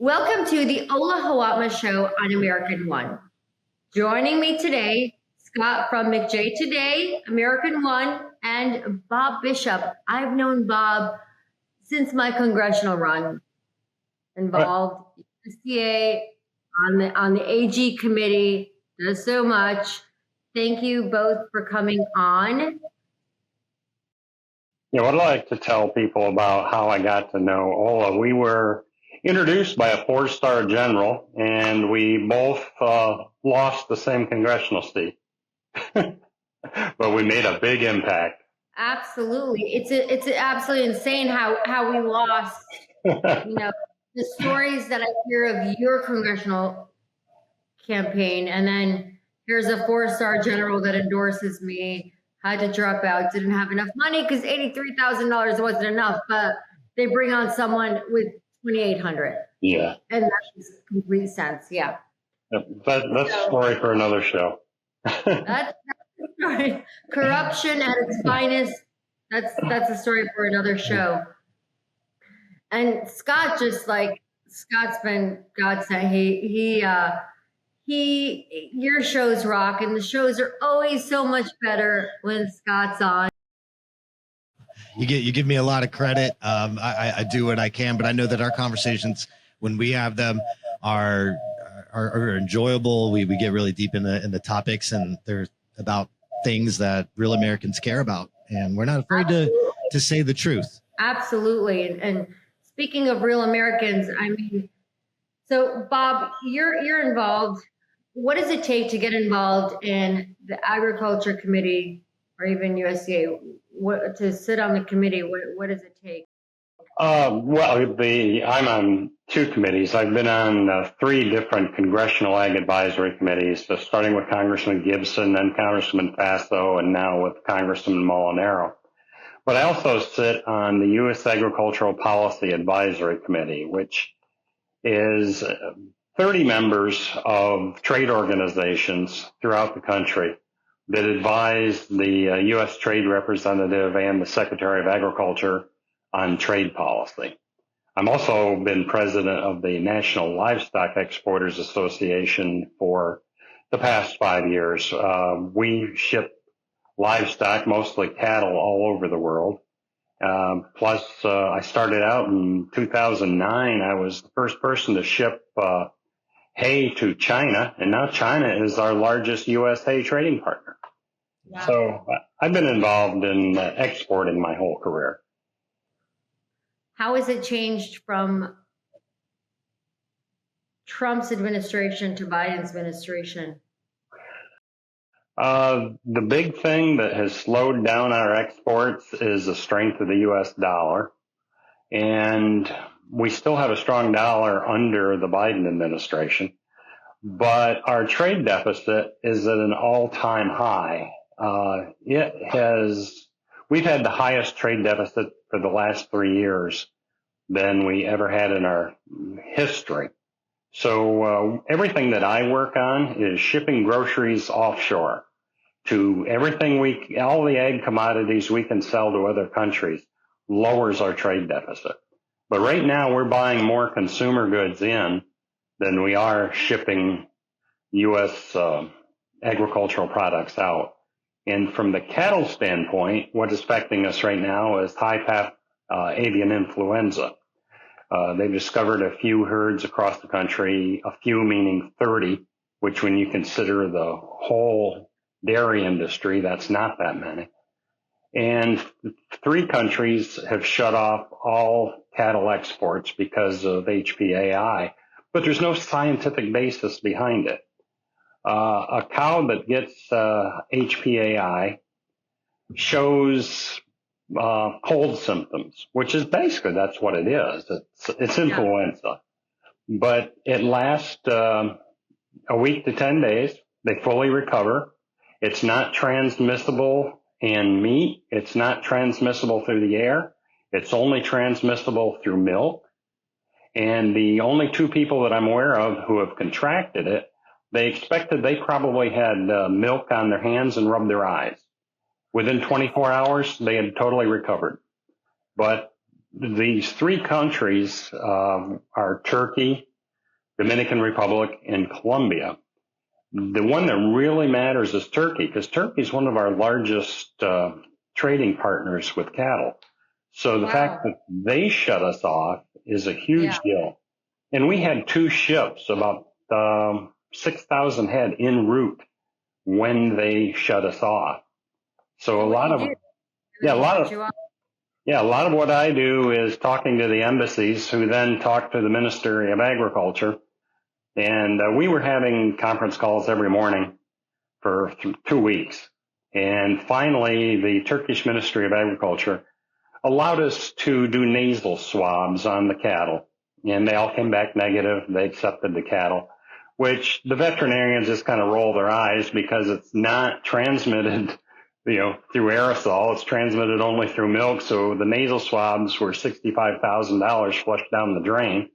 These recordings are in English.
Welcome to the Ola Hawatmeh Show on American One. Joining me today, Scott from McJ Today, American One, and Bob Bishop. I've known Bob since my congressional run, involved USDA on the AG committee, does so much. Thank you both for coming on. Yeah, what I'd like to tell people about how I got to know Ola. We were introduced by a four-star general, and we both lost the same congressional seat. But we made a big impact. Absolutely. It's absolutely insane how we lost, the stories that I hear of your congressional campaign, and then here's a four-star general that endorses me, had to drop out, didn't have enough money because $83,000 wasn't enough, but they bring on someone with 2,800. Yeah. And that makes complete sense. Yeah. That's a story for another show. That's a story. Corruption at its finest. That's a story for another show. And Scott, Scott's been godsend. Your shows rock, and the shows are always so much better when Scott's on. You give me a lot of credit. I do what I can, but I know that our conversations, when we have them, are enjoyable. We get really deep in the topics, and they're about things that real Americans care about, and we're not afraid to say the truth. Absolutely. And speaking of real Americans, I mean, so Bob, you're involved. What does it take to get involved in the Agriculture Committee or even USDA? To sit on the committee, what does it take? I'm on two committees. I've been on three different congressional ag advisory committees, so starting with Congressman Gibson, then Congressman Faso, and now with Congressman Molinaro. But I also sit on the U.S. Agricultural Policy Advisory Committee, which is 30 members of trade organizations throughout the country that advise the U.S. Trade Representative and the Secretary of Agriculture on trade policy. I'm also been president of the National Livestock Exporters Association for the past 5 years. We ship livestock, mostly cattle, all over the world. Plus, I started out in 2009. I was the first person to ship hay to China, and now China is our largest U.S. hay trading partner. Wow. So I've been involved in exporting my whole career. How has it changed from Trump's administration to Biden's administration? The big thing that has slowed down our exports is the strength of the U.S. dollar. And we still have a strong dollar under the Biden administration. But our trade deficit is at an all-time high. We've had the highest trade deficit for the last 3 years than we ever had in our history. So everything that I work on is shipping groceries offshore to all the ag commodities we can sell to other countries lowers our trade deficit. But right now we're buying more consumer goods in than we are shipping U.S. agricultural products out. And from the cattle standpoint, what's affecting us right now is high-path avian influenza. They've discovered a few herds across the country, a few meaning 30, which when you consider the whole dairy industry, that's not that many. And 3 countries have shut off all cattle exports because of HPAI, but there's no scientific basis behind it. A cow that gets HPAI shows cold symptoms, which is basically that's what it is. It's influenza, but it lasts a week to 10 days. They fully recover. It's not transmissible in meat. It's not transmissible through the air. It's only transmissible through milk. And the only 2 people that I'm aware of who have contracted it, they expected they probably had milk on their hands and rubbed their eyes. Within 24 hours, they had totally recovered. But these 3 countries are Turkey, Dominican Republic, and Colombia. The one that really matters is Turkey, because Turkey is one of our largest trading partners with cattle. So the fact that they shut us off is a huge deal. And we had 2 ships, about 6,000 head en route when they shut us off. So a lot of what I do is talking to the embassies, who then talk to the Ministry of Agriculture. And we were having conference calls every morning for 2 weeks. And finally, the Turkish Ministry of Agriculture allowed us to do nasal swabs on the cattle. And they all came back negative. They accepted the cattle, which the veterinarians just kind of roll their eyes, because it's not transmitted, through aerosol. It's transmitted only through milk. So the nasal swabs were $65,000 flushed down the drain,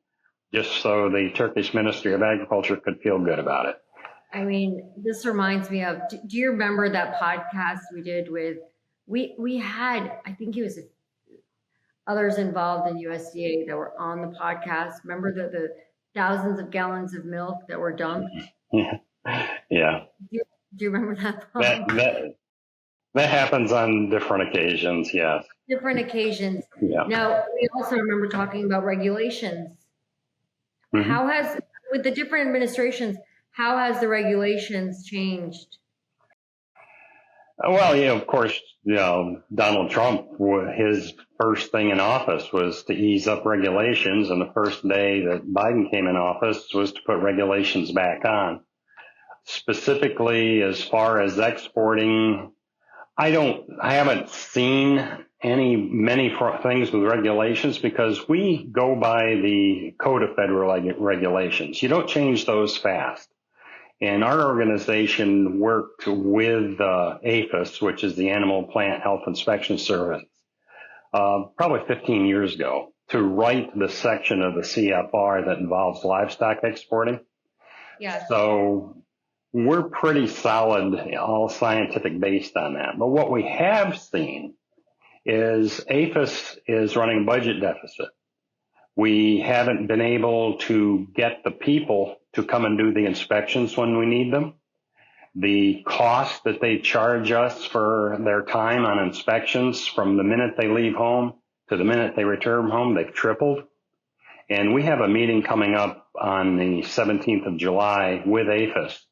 just so the Turkish Ministry of Agriculture could feel good about it. I mean, this reminds me of, do you remember that podcast we did with, we had, I think it was others involved in USDA that were on the podcast. Remember the thousands of gallons of milk that were dumped? Yeah. Do you remember that? That happens on different occasions, yes. Different occasions. Yeah. Now, we also remember talking about regulations. Mm-hmm. How has, with the different administrations, how has the regulations changed? Well, of course, Donald Trump, his first thing in office was to ease up regulations. And the first day that Biden came in office was to put regulations back on. Specifically, as far as exporting, I haven't seen many things with regulations, because we go by the Code of Federal Regulations. You don't change those fast. And our organization worked with APHIS, which is the Animal Plant Health Inspection Service, probably 15 years ago, to write the section of the CFR that involves livestock exporting. Yes. So we're pretty solid, all scientific based on that. But what we have seen is APHIS is running a budget deficit. We haven't been able to get the people to come and do the inspections when we need them. The cost that they charge us for their time on inspections, from the minute they leave home to the minute they return home, they've tripled. And we have a meeting coming up on the 17th of July with APHIS.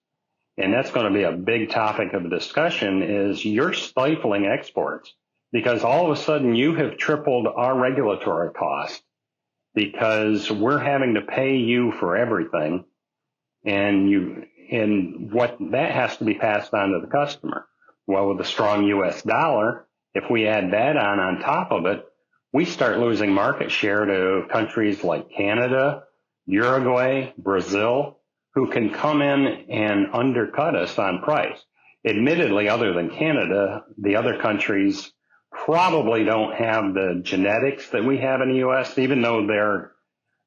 And that's going to be a big topic of discussion, is you're stifling exports, because all of a sudden you have tripled our regulatory cost, because we're having to pay you for everything. And what that has to be passed on to the customer. Well, with the strong U.S. dollar, if we add that on top of it, we start losing market share to countries like Canada, Uruguay, Brazil, who can come in and undercut us on price. Admittedly, other than Canada, the other countries probably don't have the genetics that we have in the U.S., even though their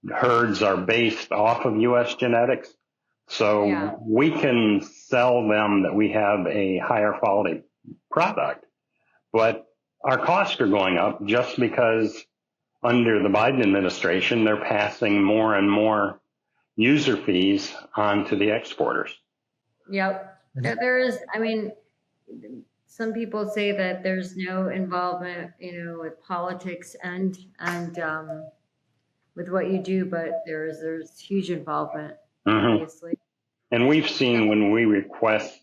herds are based off of U.S. genetics. So we can sell them that we have a higher quality product. But our costs are going up just because under the Biden administration, they're passing more and more user fees onto the exporters. Yep. There is, I mean, some people say that there's no involvement, with politics and with what you do, but there's huge involvement, obviously. And we've seen when we request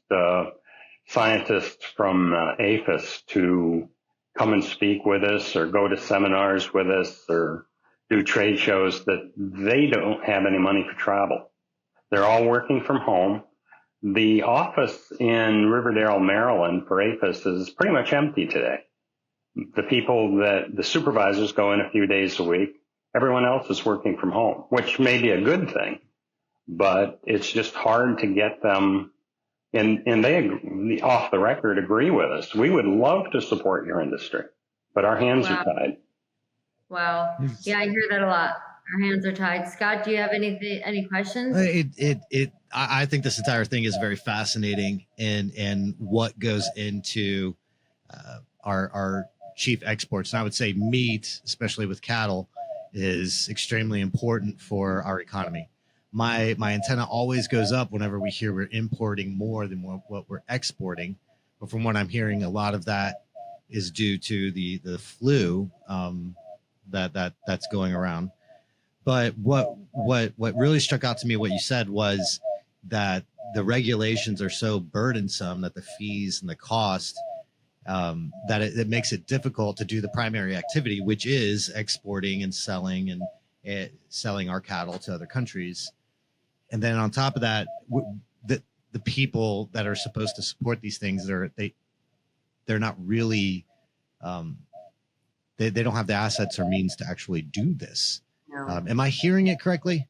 scientists from APHIS to come and speak with us or go to seminars with us or do trade shows, that they don't have any money for travel. They're all working from home. The office in Riverdale, Maryland for APHIS is pretty much empty today. The supervisors go in a few days a week. Everyone else is working from home, which may be a good thing, but it's just hard to get them. And they, off the record, agree with us. We would love to support your industry, but our hands are tied. Wow. Yeah, I hear that a lot. Our hands are tied. Scott, do you have any questions? I think this entire thing is very fascinating, and what goes into our chief exports. And I would say meat, especially with cattle, is extremely important for our economy. my antenna always goes up whenever we hear we're importing more than what we're exporting. But from what I'm hearing, a lot of that is due to the flu that's going around. But what really struck out to me, what you said, was that the regulations are so burdensome, that the fees and the cost, that it makes it difficult to do the primary activity, which is exporting and selling and selling our cattle to other countries. And then on top of that, the people that are supposed to support these things, they're not really, they don't have the assets or means to actually do this. No. Am I hearing it correctly?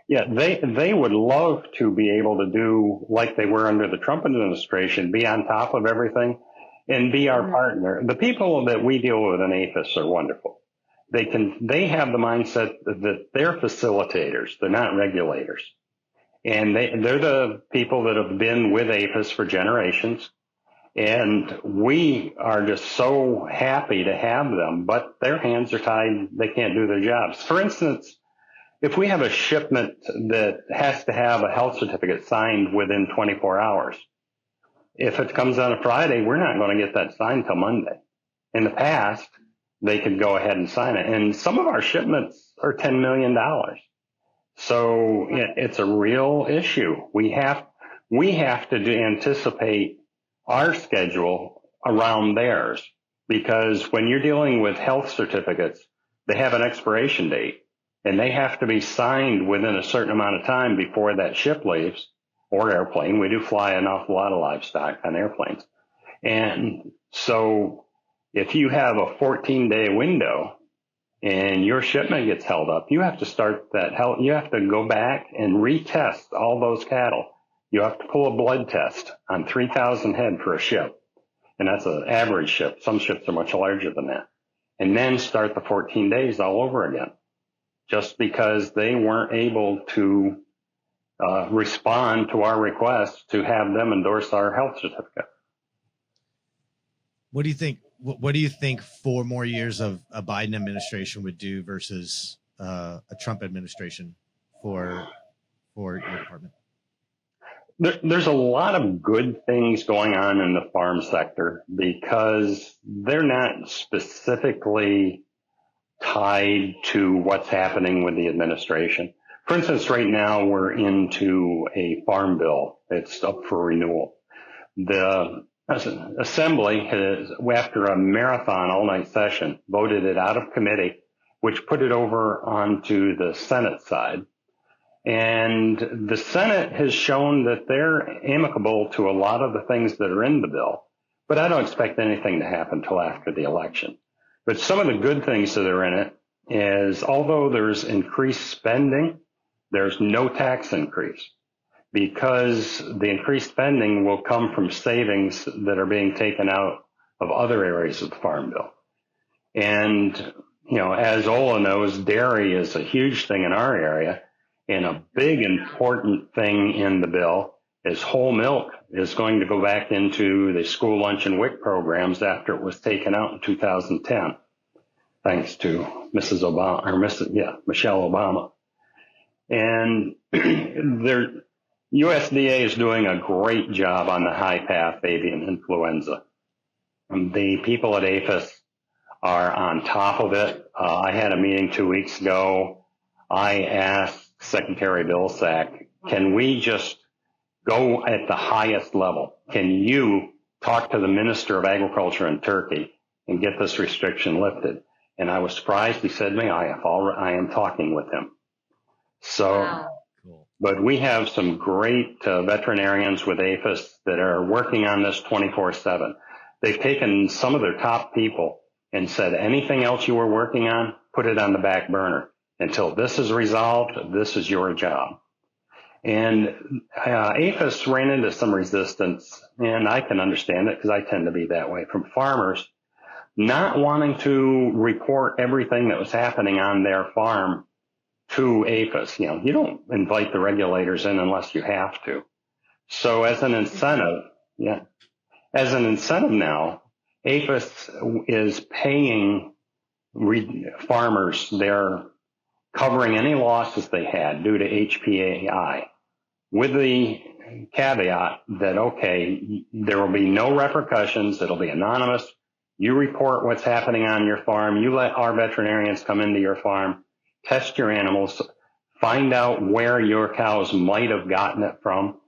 Yeah, they would love to be able to do like they were under the Trump administration, be on top of everything and be our partner. The people that we deal with in APHIS are wonderful. They have the mindset that they're facilitators. They're not regulators. And they're the people that have been with APHIS for generations. And we are just so happy to have them, but their hands are tied. They can't do their jobs. For instance, if we have a shipment that has to have a health certificate signed within 24 hours, if it comes on a Friday, we're not going to get that signed till Monday. In the past, they could go ahead and sign it. And some of our shipments are $10 million. So it's a real issue. We have to anticipate our schedule around theirs, because when you're dealing with health certificates, they have an expiration date. And they have to be signed within a certain amount of time before that ship leaves, or airplane. We do fly an awful lot of livestock on airplanes. And so if you have a 14-day window and your shipment gets held up, you have to you have to go back and retest all those cattle. You have to pull a blood test on 3,000 head for a ship. And that's an average ship. Some ships are much larger than that. And then start the 14 days all over again, just because they weren't able to respond to our request to have them endorse our health certificate. What do you think? What do you think 4 more years of a Biden administration would do versus a Trump administration for your department? There's a lot of good things going on in the farm sector because they're not specifically tied to what's happening with the administration. For instance, right now we're into a farm bill. It's up for renewal. The Assembly has, after a marathon all-night session, voted it out of committee, which put it over onto the Senate side. And the Senate has shown that they're amicable to a lot of the things that are in the bill, but I don't expect anything to happen until after the election. But some of the good things that are in it is, although there's increased spending, there's no tax increase, because the increased spending will come from savings that are being taken out of other areas of the Farm Bill. And, as Ola knows, dairy is a huge thing in our area. And a big important thing in the bill is whole milk is going to go back into the school lunch and WIC programs after it was taken out in 2010, thanks to Michelle Obama. And USDA is doing a great job on the high path avian influenza. The people at APHIS are on top of it. I had a meeting 2 weeks ago. I asked Secretary Vilsack, can we just go at the highest level? Can you talk to the Minister of Agriculture in Turkey and get this restriction lifted? And I was surprised. He said to me, I am talking with him. So, wow. Cool. But we have some great veterinarians with APHIS that are working on this 24/7. They've taken some of their top people and said, anything else you were working on, put it on the back burner. Until this is resolved, this is your job. And APHIS ran into some resistance, and I can understand it because I tend to be that way, from farmers not wanting to report everything that was happening on their farm to APHIS. You don't invite the regulators in unless you have to. So as an incentive now, APHIS is paying farmers their covering any losses they had due to HPAI, with the caveat that, okay, there will be no repercussions. It'll be anonymous. You report what's happening on your farm. You let our veterinarians come into your farm, test your animals, find out where your cows might have gotten it from.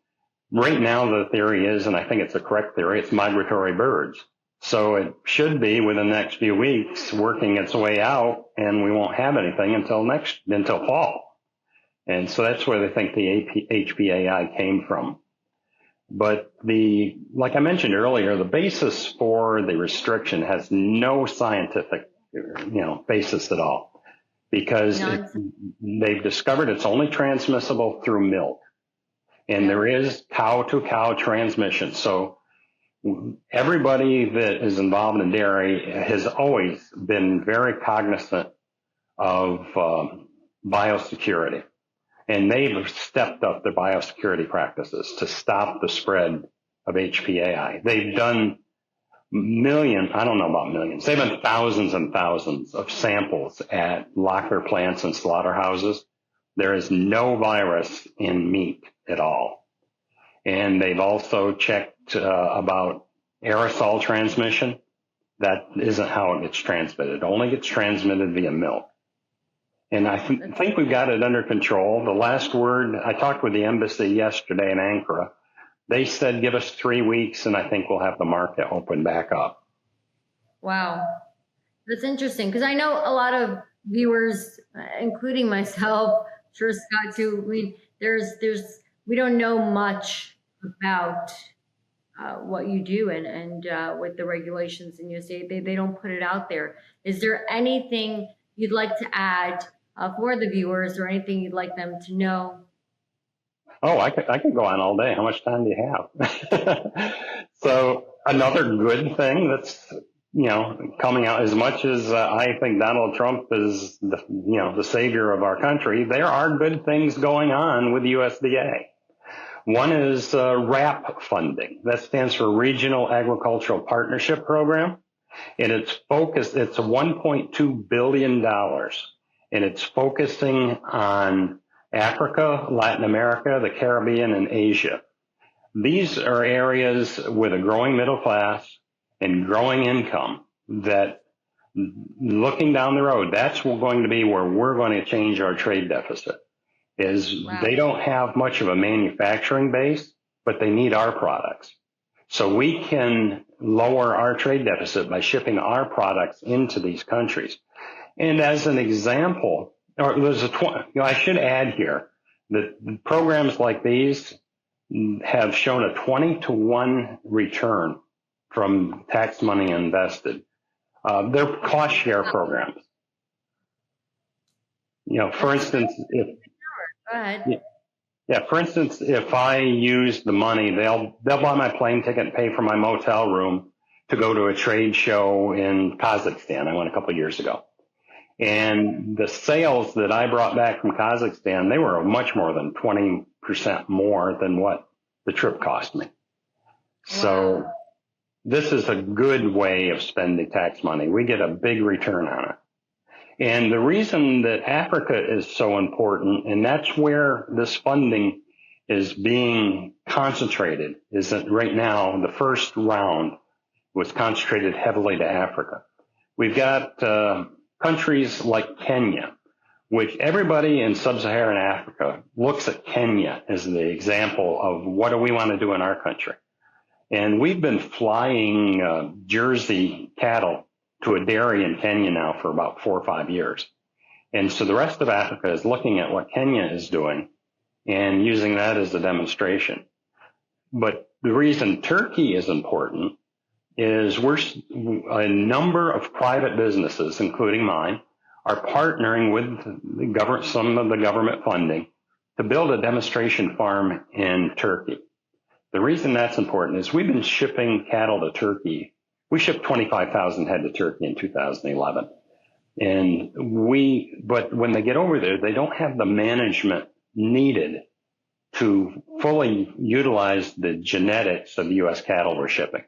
Right now, the theory is, and I think it's a correct theory, it's migratory birds. So it should be within the next few weeks working its way out, and we won't have anything until fall. And so that's where they think the HPAI came from. But like I mentioned earlier, the basis for the restriction has no scientific, basis at all, because they've discovered it's only transmissible through milk, and there is cow-to-cow transmission. So everybody that is involved in dairy has always been very cognizant of biosecurity. And they've stepped up their biosecurity practices to stop the spread of HPAI. They've done they've done thousands and thousands of samples at locker plants and slaughterhouses. There is no virus in meat at all. And they've also checked about aerosol transmission. That isn't how it gets transmitted. It only gets transmitted via milk. And I think we've got it under control. The last word, I talked with the embassy yesterday in Ankara. They said, give us 3 weeks, and I think we'll have the market open back up. Wow. That's interesting, because I know a lot of viewers, including myself, sure Scott too, we don't know much about what you do and with the regulations in USDA. They don't put it out there. Is there anything you'd like to add for the viewers, or anything you'd like them to know? Oh, I could go on all day. How much time do you have? So another good thing that's, coming out, as much as I think Donald Trump is the savior of our country, there are good things going on with USDA. One is RAP funding. That stands for Regional Agricultural Partnership Program. And it's $1.2 billion. And it's focusing on Africa, Latin America, the Caribbean, and Asia. These are areas with a growing middle class and growing income that, looking down the road, that's going to be where we're going to change our trade deficit. They don't have much of a manufacturing base, but they need our products. So we can lower our trade deficit by shipping our products into these countries. And as an example, I should add here that programs like these have shown a 20-to-1 return from tax money invested. They're cost share programs. For instance, for instance, if I use the money, they'll buy my plane ticket and pay for my motel room to go to a trade show in Kazakhstan. I went a couple of years ago. And the sales that I brought back from Kazakhstan, they were much more than 20% more than what the trip cost me. Wow. So this is a good way of spending tax money. We get a big return on it. And the reason that Africa is so important, and that's where this funding is being concentrated, is that right now the first round was concentrated heavily to Africa. We've got countries like Kenya, which everybody in sub-Saharan Africa looks at Kenya as the example of what do we want to do in our country. And we've been flying Jersey cattle to a dairy in Kenya now for about 4 or 5 years. And so the rest of Africa is looking at what Kenya is doing and using that as a demonstration. But the reason Turkey is important is a number of private businesses, including mine, are partnering with some of the government funding to build a demonstration farm in Turkey. The reason that's important is we've been shipping cattle to Turkey. We shipped 25,000 head to Turkey in 2011. But when they get over there, they don't have the management needed to fully utilize the genetics of the U.S. cattle we're shipping.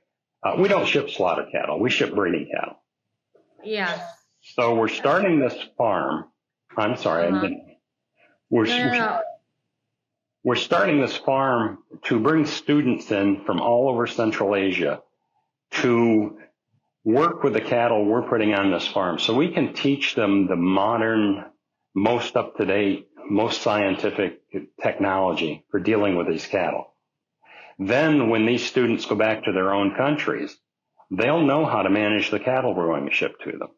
We don't ship slaughter cattle. We ship breeding cattle. Yeah. So we're starting this farm I'm sorry, I Uh-huh. didn't. We're, No, no, no. we're starting this farm to bring students in from all over Central Asia to work with the cattle we're putting on this farm so we can teach them the modern, most up-to-date, most scientific technology for dealing with these cattle. Then when these students go back to their own countries, they'll know how to manage the cattle we're going to ship to them.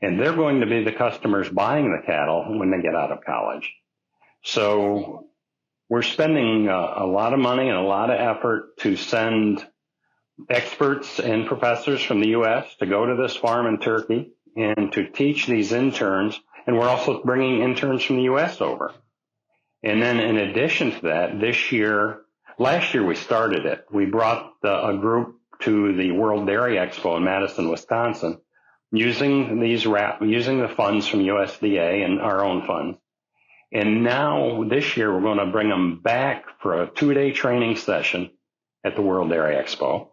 And they're going to be the customers buying the cattle when they get out of college. So we're spending a lot of money and a lot of effort to send experts and professors from the U.S. to go to this farm in Turkey and to teach these interns. And we're also bringing interns from the U.S. over. And then in addition to that, last year we started it. We brought a group to the World Dairy Expo in Madison, Wisconsin, using the funds from USDA and our own funds. And now this year we're going to bring them back for a 2-day training session at the World Dairy Expo,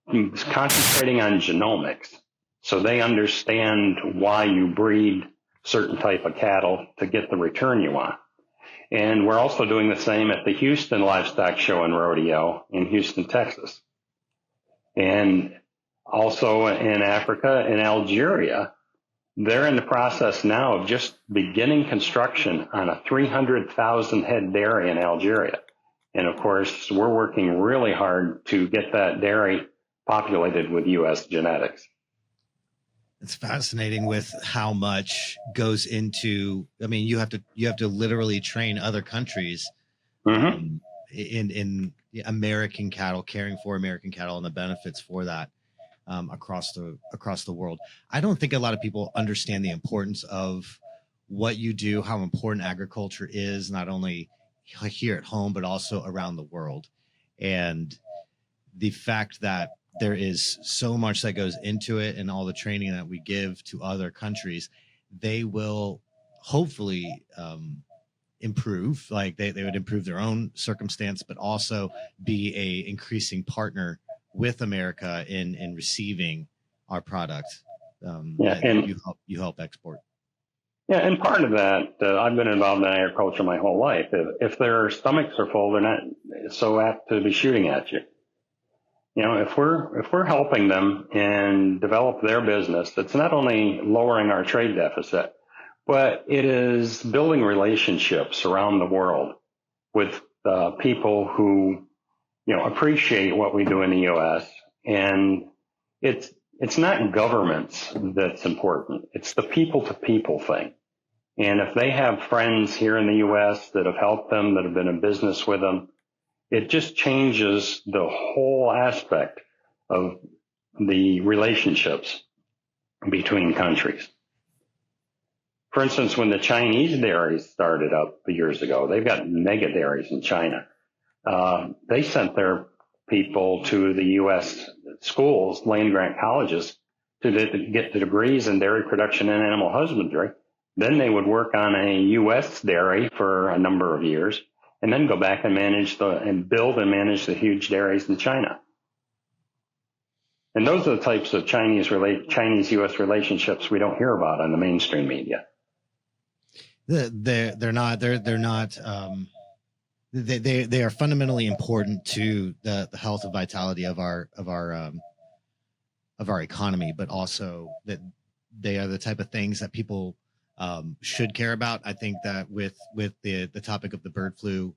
concentrating on genomics, so they understand why you breed certain type of cattle to get the return you want. And we're also doing the same at the Houston Livestock Show and Rodeo in Houston, Texas. And also in Africa, in Algeria, they're in the process now of just beginning construction on a 300,000 head dairy in Algeria. And of course, we're working really hard to get that dairy populated with U.S. genetics. It's fascinating with how much goes into, I mean, you have to literally train other countries in American cattle, caring for American cattle and the benefits for that across the world. I don't think a lot of people understand the importance of what you do, how important agriculture is, not only here at home, but also around the world. And the fact that there is so much that goes into it and all the training that we give to other countries, they will hopefully improve, like they would improve their own circumstance, but also be a increasing partner with America in receiving our product that you help export. Yeah, and part of that, I've been involved in agriculture my whole life. If their stomachs are full, they're not so apt to be shooting at you. You know, if we're helping them and develop their business, it's not only lowering our trade deficit, but it is building relationships around the world with people who, you know, appreciate what we do in the U.S. And it's not governments that's important. It's the people-to-people thing. And if they have friends here in the U.S. that have helped them, that have been in business with them, it just changes the whole aspect of the relationships between countries. For instance, when the Chinese dairies started up years ago, they've got mega dairies in China. They sent their people to the U.S. schools, land-grant colleges, to get the degrees in dairy production and animal husbandry. Then they would work on a U.S. dairy for a number of years, and then go back and build and manage the huge dairies in China. And those are the types of Chinese-U.S. relationships we don't hear about on the mainstream media. They are fundamentally important to the health and vitality of our economy, but also that they are the type of things that people should care about. I think that with the topic of the bird flu,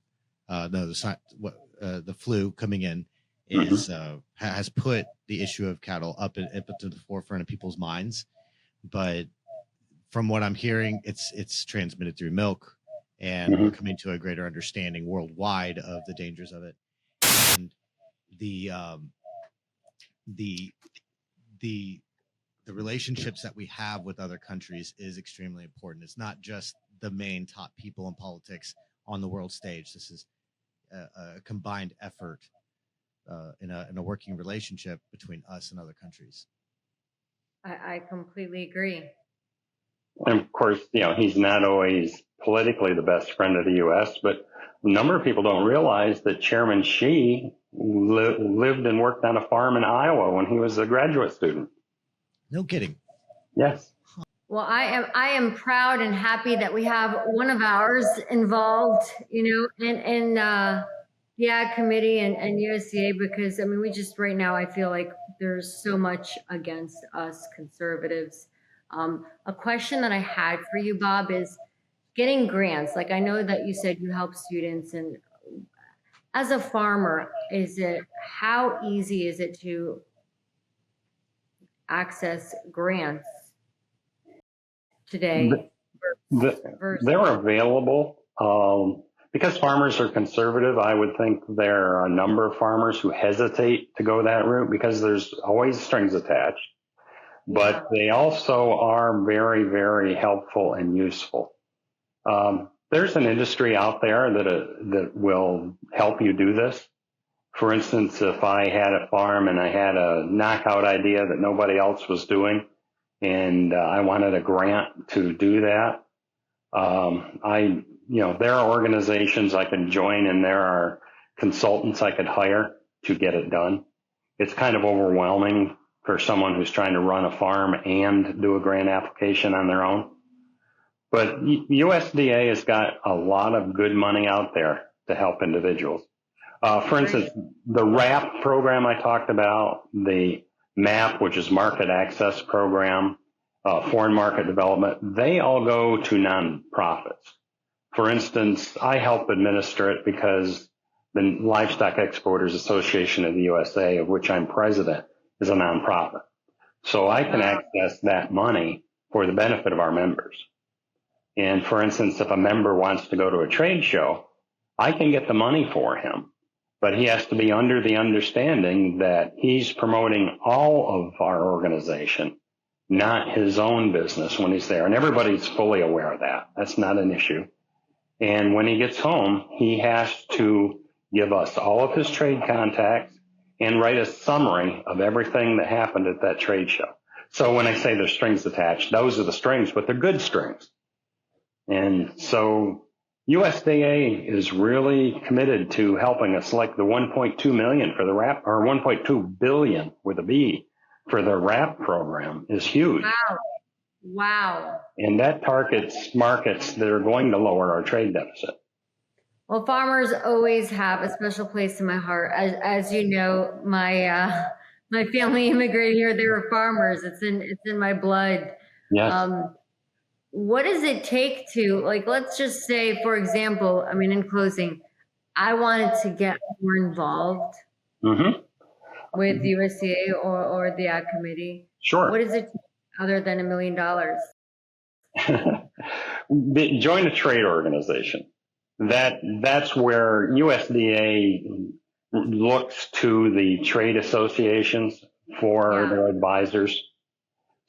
the flu coming in is has put the issue of cattle up to the forefront of people's minds. But from what I'm hearing, it's transmitted through milk, and we're coming to a greater understanding worldwide of the dangers of it. And the relationships that we have with other countries is extremely important. It's not just the main top people in politics on the world stage. This is a combined effort in a working relationship between us and other countries. I completely agree. And of course, you know, he's not always politically the best friend of the U.S., but a number of people don't realize that Chairman Xi lived and worked on a farm in Iowa when he was a graduate student. No kidding. Yes. Well, I am proud and happy that we have one of ours involved, in the Ag Committee and USDA, because I mean we just right now I feel like there's so much against us conservatives. A question that I had for you, Bob, is getting grants. Like I know that you said you help students, and as a farmer, how easy is it to access grants today? They're available. Because farmers are conservative, I would think there are a number of farmers who hesitate to go that route because there's always strings attached. But they also are very, very helpful and useful. There's an industry out there that will help you do this. For instance, if I had a farm and I had a knockout idea that nobody else was doing, and I wanted a grant to do that, there are organizations I can join, and there are consultants I could hire to get it done. It's kind of overwhelming for someone who's trying to run a farm and do a grant application on their own. But USDA has got a lot of good money out there to help individuals. For instance, the RAP program I talked about, the MAP, which is Market Access Program, Foreign Market Development, they all go to nonprofits. For instance, I help administer it because the Livestock Exporters Association of the USA, of which I'm president, is a nonprofit. So I can access that money for the benefit of our members. And for instance, if a member wants to go to a trade show, I can get the money for him, but he has to be under the understanding that he's promoting all of our organization, not his own business when he's there. And everybody's fully aware of that. That's not an issue. And when he gets home, he has to give us all of his trade contacts and write a summary of everything that happened at that trade show. So when I say there's strings attached, those are the strings, but they're good strings. And so USDA is really committed to helping us, like the 1.2 million for the RAP, or 1.2 billion with a B for the RAP program is huge. Wow. And that targets markets that are going to lower our trade deficit. Well, farmers always have a special place in my heart. As you know, my family immigrated here. They were farmers. It's in my blood. Yes. What does it take to, like, let's just say, for example, I mean, in closing, I wanted to get more involved with USDA or the Ag Committee. Sure. What does it take other than $1 million? Join a trade organization. That's where USDA looks to the trade associations for their advisors.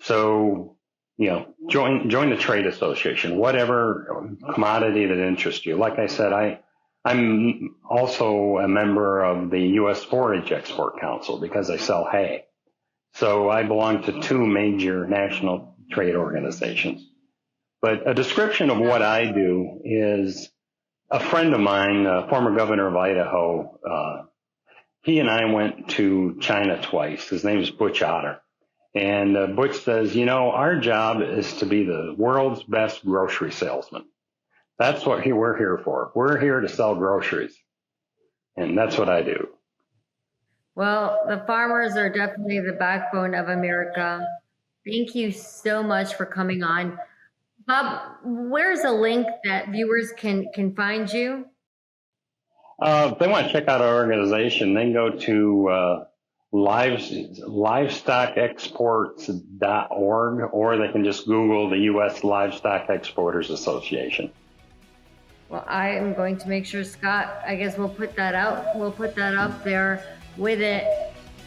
So, join the trade association, whatever commodity that interests you. Like I said, I'm also a member of the U.S. Forage Export Council because I sell hay. So I belong to two major national trade organizations. But a description of what I do is a friend of mine, former governor of Idaho, he and I went to China twice. His name is Butch Otter. And Butch says, our job is to be the world's best grocery salesman. That's what we're here for. We're here to sell groceries. And that's what I do. Well, the farmers are definitely the backbone of America. Thank you so much for coming on. Bob, where's a link that viewers can find you? If they want to check out our organization, they can go to livestockexports.org, or they can just Google the U.S. Livestock Exporters Association. Well, I am going to make sure, Scott, I guess we'll put that out. We'll put that up there with it.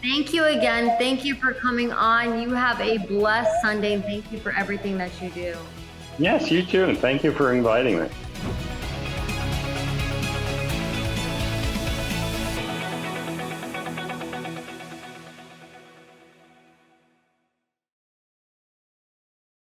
Thank you again. Thank you for coming on. You have a blessed Sunday, and thank you for everything that you do. Yes, you too. And thank you for inviting me.